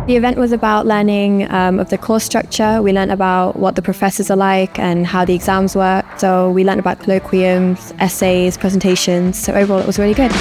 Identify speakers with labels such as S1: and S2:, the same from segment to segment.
S1: The event was about learning of the course structure. We learned about what the professors are like and how the exams work. So we learned about colloquiums, essays, presentations. So overall, it was really good.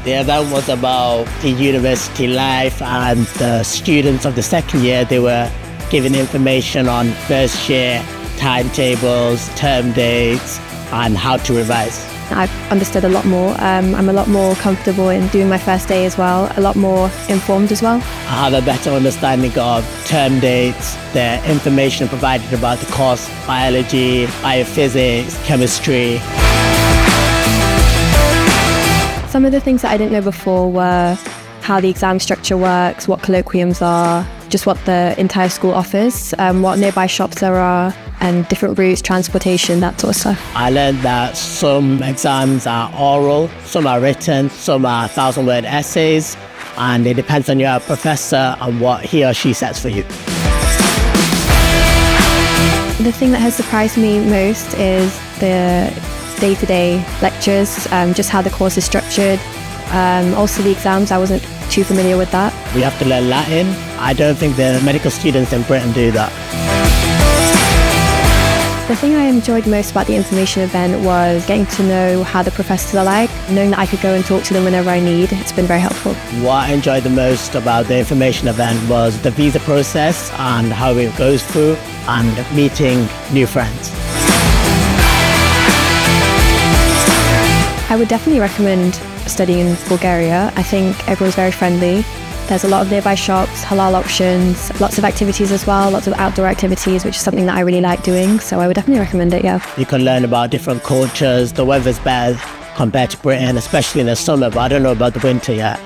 S2: The event was about the university life, and the students of the second year, they were given information on first year timetables, term dates, and how to revise.
S1: I've understood a lot more. I'm a lot more comfortable in doing my first day as well, a lot more informed as well.
S2: I have a better understanding of term dates, the information provided about the course, biology, biophysics, chemistry.
S1: Some of the things that I didn't know before were how the exam structure works, what colloquiums are, just what the entire school offers, what nearby shops there are, and different routes, transportation, that sort of stuff.
S2: I learned that some exams are oral, some are written, some are 1,000-word essays, and it depends on your professor and what he or she sets for you.
S1: The thing that has surprised me most is the day-to-day lectures, just how the course is structured. Also the exams, I wasn't too familiar with that.
S2: We have to learn Latin. I don't think the medical students in Britain do that.
S1: The thing I enjoyed most about the information event was getting to know how the professors are like, knowing that I could go and talk to them whenever I need. It's been very helpful.
S2: What I enjoyed the most about the information event was the visa process and how it goes through, and meeting new friends.
S1: I would definitely recommend studying in Bulgaria. I think everyone's very friendly. There's a lot of nearby shops, halal options, lots of activities as well, lots of outdoor activities, which is something that I really like doing. So I would definitely recommend it, yeah.
S2: You can learn about different cultures. The weather's better compared to Britain, especially in the summer, but I don't know about the winter yet.